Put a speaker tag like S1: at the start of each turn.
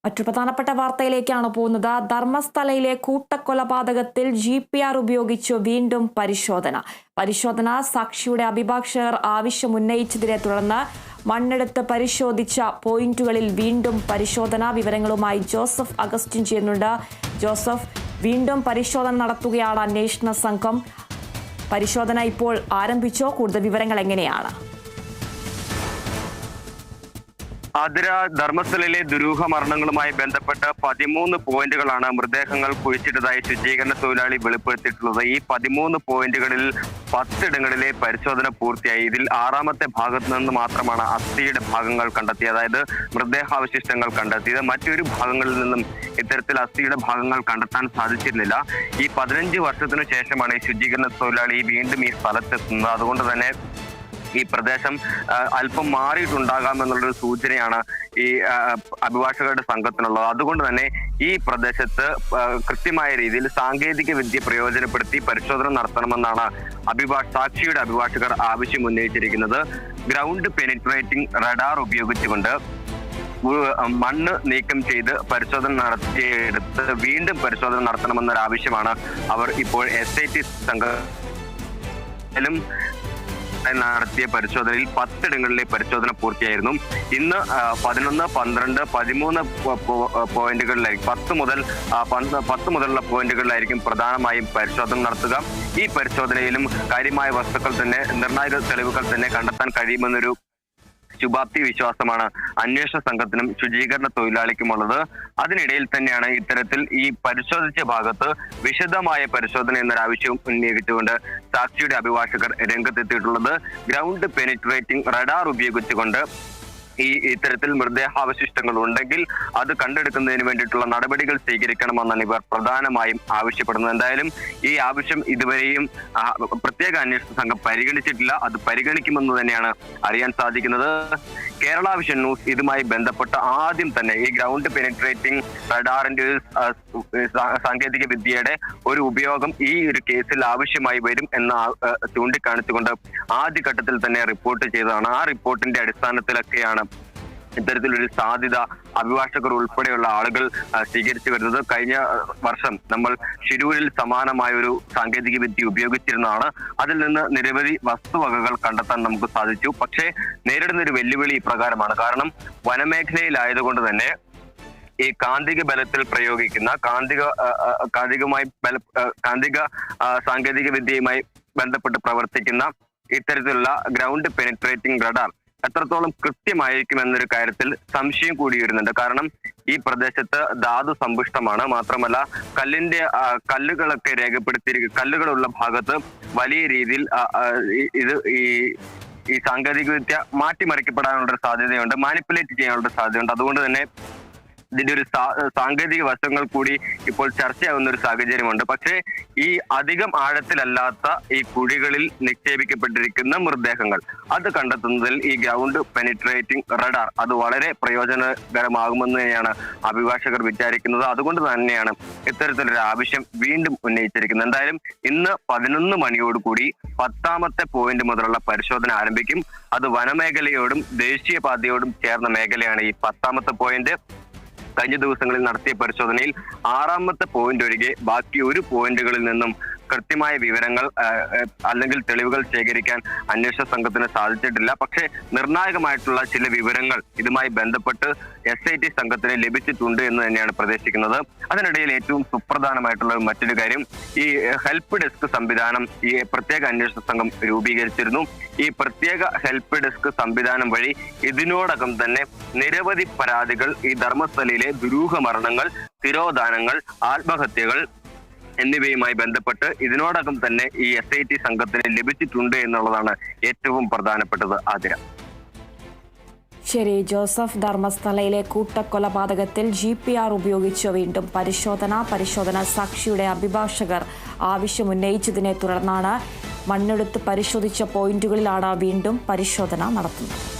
S1: മറ്റു പ്രധാനപ്പെട്ട വാർത്തയിലേക്കാണ് പോകുന്നത്. ധർമ്മസ്ഥലയിലെ കൂട്ടക്കൊലപാതകത്തിൽ GPR ഉപയോഗിച്ച് വീണ്ടും പരിശോധന. സാക്ഷിയുടെ അഭിഭാഷകർ ആവശ്യമുന്നയിച്ചതിനെ തുടർന്ന് മണ്ണെടുത്ത് പരിശോധിച്ച പോയിന്റുകളിൽ വീണ്ടും പരിശോധന. വിവരങ്ങളുമായി ജോസഫ് അഗസ്റ്റിൻ ചെയ്യുന്നുണ്ട്. ജോസഫ്, വീണ്ടും പരിശോധന നടത്തുകയാണ് അന്വേഷണ സംഘം. പരിശോധന ഇപ്പോൾ ആരംഭിച്ചോ? കൂടുതൽ വിവരങ്ങൾ എങ്ങനെയാണ്?
S2: ആതിര, ധർമ്മസ്ഥലയിലെ ദുരൂഹ മരണങ്ങളുമായി ബന്ധപ്പെട്ട് 13 പോയിന്റുകളാണ് മൃതദേഹങ്ങൾ കുഴിച്ചിട്ടതായി ശുചീകരണ തൊഴിലാളി വെളിപ്പെടുത്തിയിട്ടുള്ളത്. ഈ 13 പോയിന്റുകളിൽ 10 ഇടങ്ങളിലെ പരിശോധന പൂർത്തിയായി. ഇതിൽ 6ാമത്തെ ഭാഗത്ത് നിന്ന് മാത്രമാണ് അസ്ഥിയുടെ ഭാഗങ്ങൾ കണ്ടെത്തിയത്, അതായത് മൃതദേഹാവശിഷ്ടങ്ങൾ കണ്ടെത്തിയത്. മറ്റൊരു ഭാഗങ്ങളിൽ നിന്നും ഇത്തരത്തിൽ അസ്ഥിയുടെ ഭാഗങ്ങൾ കണ്ടെത്താൻ സാധിച്ചിരുന്നില്ല. ഈ 15 വർഷത്തിനു ശേഷമാണ് ഈ ശുചീകരണ തൊഴിലാളി വീണ്ടും ഈ സ്ഥലത്തെത്തുന്നത്. അതുകൊണ്ട് തന്നെ ഈ പ്രദേശം അല്പം മാറിയിട്ടുണ്ടാകാമെന്നുള്ളൊരു സൂചനയാണ് ഈ അഭിഭാഷകരുടെ സംഘത്തിനുള്ളത്. അതുകൊണ്ട് തന്നെ ഈ പ്രദേശത്ത് കൃത്യമായ രീതിയിൽ സാങ്കേതിക വിദ്യ പ്രയോജനപ്പെടുത്തി പരിശോധന നടത്തണമെന്നാണ് സാക്ഷിയുടെ അഭിഭാഷകർ ആവശ്യം ഉന്നയിച്ചിരിക്കുന്നത്. ഗ്രൗണ്ട് പെനിട്രേറ്റിംഗ് റഡാർ ഉപയോഗിച്ചുകൊണ്ട് മണ്ണ് നീക്കം ചെയ്ത് പരിശോധന നടത്തിയെടുത്ത് വീണ്ടും പരിശോധന നടത്തണമെന്നൊരാവശ്യമാണ് അവർ ഇപ്പോൾ SIT സംഘം നടത്തിയ പരിശോധനയിൽ 10 ഇടങ്ങളിലെ പരിശോധന പൂർത്തിയായിരുന്നു. ഇന്ന് 11, 12, 13 പോയിന്റുകളിലായിരിക്കും 10 മുതലുള്ള പോയിന്റുകളിലായിരിക്കും പ്രധാനമായും പരിശോധന നടത്തുക. ഈ പരിശോധനയിലും കാര്യമായ വസ്തുക്കൾ തന്നെ, നിർണായക തെളിവുകൾ തന്നെ കണ്ടെത്താൻ കഴിയുമെന്നൊരു ശുഭാപ്തി വിശ്വാസമാണ് അന്വേഷണ സംഘത്തിനും ശുചീകരണ തൊഴിലാളിക്കുമുള്ളത്. അതിനിടയിൽ തന്നെയാണ് ഇത്തരത്തിൽ ഈ പരിശോധിച്ച ഭാഗത്ത് വിശദമായ പരിശോധന എന്നൊരാവശ്യവും ഉന്നയിച്ചുകൊണ്ട് സാക്ഷിയുടെ അഭിഭാഷകർ രംഗത്തെത്തിയിട്ടുള്ളത്. ഗ്രൗണ്ട് പെനിട്രേറ്റിംഗ് റഡാർ ഉപയോഗിച്ചുകൊണ്ട് ഇത്തരത്തിൽ മൃതദേഹാവശിഷ്ടങ്ങൾ ഉണ്ടെങ്കിൽ അത് കണ്ടെടുക്കുന്നതിന് വേണ്ടിയിട്ടുള്ള നടപടികൾ സ്വീകരിക്കണമെന്നാണ് ഇവർ പ്രധാനമായും ആവശ്യപ്പെടുന്നത്. എന്തായാലും ഈ ആവശ്യം ഇതുവരെയും പ്രത്യേക അന്വേഷണ സംഘം പരിഗണിച്ചിട്ടില്ല. അത് പരിഗണിക്കുമെന്ന് തന്നെയാണ് അറിയാൻ സാധിക്കുന്നത്. കേരള വിഷൻ ന്യൂസ് ഇതുമായി ബന്ധപ്പെട്ട് ആദ്യം തന്നെ ഈ ഗ്രൗണ്ട് പെനിട്രേറ്റിംഗ് റഡാറിന്റെ സാങ്കേതിക വിദ്യയുടെ ഒരു ഉപയോഗം ഈ ഒരു കേസിൽ ആവശ്യമായി വരും എന്ന് ചൂണ്ടിക്കാണിച്ചുകൊണ്ട് ആദ്യഘട്ടത്തിൽ തന്നെ റിപ്പോർട്ട് ചെയ്തതാണ്. ആ റിപ്പോർട്ടിന്റെ അടിസ്ഥാനത്തിലൊക്കെയാണ് ഇത്തരത്തിലൊരു സാധ്യത അഭിഭാഷകർ ഉൾപ്പെടെയുള്ള ആളുകൾ സ്വീകരിച്ചു വരുന്നത്. കഴിഞ്ഞ വർഷം നമ്മൾ ഷിരൂരിൽ സമാനമായ ഒരു സാങ്കേതിക വിദ്യ ഉപയോഗിച്ചിരുന്നതാണ്. അതിൽ നിന്ന് നിരവധി വസ്തുവകകൾ കണ്ടെത്താൻ നമുക്ക് സാധിച്ചു. പക്ഷേ നേരിടുന്ന ഒരു വെല്ലുവിളി ഇപ്രകാരമാണ്. കാരണം വനമേഖലയിലായതുകൊണ്ട് തന്നെ ഈ കാന്തിക ബലത്തിൽ പ്രയോഗിക്കുന്ന കാന്തിക സാങ്കേതിക വിദ്യയുമായി ബന്ധപ്പെട്ട് പ്രവർത്തിക്കുന്ന ഇത്തരത്തിലുള്ള ഗ്രൗണ്ട് പെനിട്രേറ്റിംഗ് റഡാർ എത്രത്തോളം കൃത്യമായിരിക്കും എന്നൊരു കാര്യത്തിൽ സംശയം കൂടി വരുന്നുണ്ട്. കാരണം ഈ പ്രദേശത്ത് ധാതു സമ്പുഷ്ടമാണ്. മാത്രമല്ല കല്ലുകളൊക്കെ കല്ലുകളുള്ള ഭാഗത്ത് വലിയ രീതിയിൽ ഈ സാങ്കേതിക വിദ്യ മാറ്റിമറിക്കപ്പെടാനുള്ള സാധ്യതയുണ്ട്, മാനിപ്പുലേറ്റ് ചെയ്യാനുള്ള സാധ്യതയുണ്ട്. അതുകൊണ്ട് തന്നെ ഇതിന്റെ ഒരു സാങ്കേതിക വശങ്ങൾ കൂടി ഇപ്പോൾ ചർച്ചയാവുന്ന ഒരു സാഹചര്യമുണ്ട്. പക്ഷേ ഈ അധികം ആഴത്തിലല്ലാത്ത ഈ കുഴികളിൽ നിക്ഷേപിക്കപ്പെട്ടിരിക്കുന്ന മൃതദേഹങ്ങൾ അത് കണ്ടെത്തുന്നതിൽ ഈ ഗ്രൗണ്ട് പെനിട്രേറ്റിംഗ് റഡാർ അത് വളരെ പ്രയോജനകരമാകുമെന്ന് തന്നെയാണ് അഭിഭാഷകർ വിചാരിക്കുന്നത്. അതുകൊണ്ട് തന്നെയാണ് ഇത്തരത്തിലൊരു ആവശ്യം വീണ്ടും ഉന്നയിച്ചിരിക്കുന്നത്. എന്തായാലും ഇന്ന് 11 മണിയോടുകൂടി 10ാമത്തെ പോയിന്റ് മുതലുള്ള പരിശോധന ആരംഭിക്കും. അത് വനമേഖലയോടും ദേശീയപാതയോടും ചേർന്ന മേഖലയാണ് ഈ 10ാമത്തെ പോയിന്റ്. കഴിഞ്ഞ ദിവസങ്ങളിൽ നടത്തിയ പരിശോധനയിൽ 6ാമത്തെ പോയിന്റ് ഒഴികെ ബാക്കി ഒരു പോയിന്റുകളിൽ നിന്നും കൃത്യമായ വിവരങ്ങൾ അല്ലെങ്കിൽ തെളിവുകൾ ശേഖരിക്കാൻ അന്വേഷണ സംഘത്തിന് സാധിച്ചിട്ടില്ല. പക്ഷേ നിർണായകമായിട്ടുള്ള ചില വിവരങ്ങൾ ഇതുമായി ബന്ധപ്പെട്ട് SIT സംഘത്തിന് ലഭിച്ചിട്ടുണ്ട് എന്ന് തന്നെയാണ് പ്രതീക്ഷിക്കുന്നത്. അതിനിടയിൽ ഏറ്റവും സുപ്രധാനമായിട്ടുള്ള മറ്റൊരു കാര്യം, ഈ ഹെൽപ്പ് ഡെസ്ക് സംവിധാനം ഈ പ്രത്യേക അന്വേഷണ സംഘം രൂപീകരിച്ചിരുന്നു. ഈ പ്രത്യേക ഹെൽപ്പ് ഡെസ്ക് സംവിധാനം വഴി ഇതിനോടകം തന്നെ നിരവധി പരാതികൾ ഈ ധർമ്മസ്ഥലയിലെ ദുരൂഹ മരണങ്ങൾ, തിരോധാനങ്ങൾ, ആത്മഹത്യകൾ എന്നിവയുമായി ബന്ധപ്പെട്ട് ഇതിനോടകം തന്നെ ഈ SIT സംഘത്തിന് ലഭിച്ചിട്ടുണ്ട് എന്നുള്ളതാണ് ഏറ്റവും പ്രധാനപ്പെട്ടത്. ആതിര.
S1: ശരി ജോസഫ്, ധർമ്മസ്ഥലയിലെ കൂട്ടക്കൊലപാതകത്തിൽ GPR ഉപയോഗിച്ച് വീണ്ടും പരിശോധന. സാക്ഷിയുടെ അഭിഭാഷകർ ആവശ്യമുന്നയിച്ചതിനെ തുടർന്നാണ് മണ്ണെടുത്ത് പരിശോധിച്ച പോയിന്റുകളിലാണ് വീണ്ടും പരിശോധന നടത്തുന്നത്.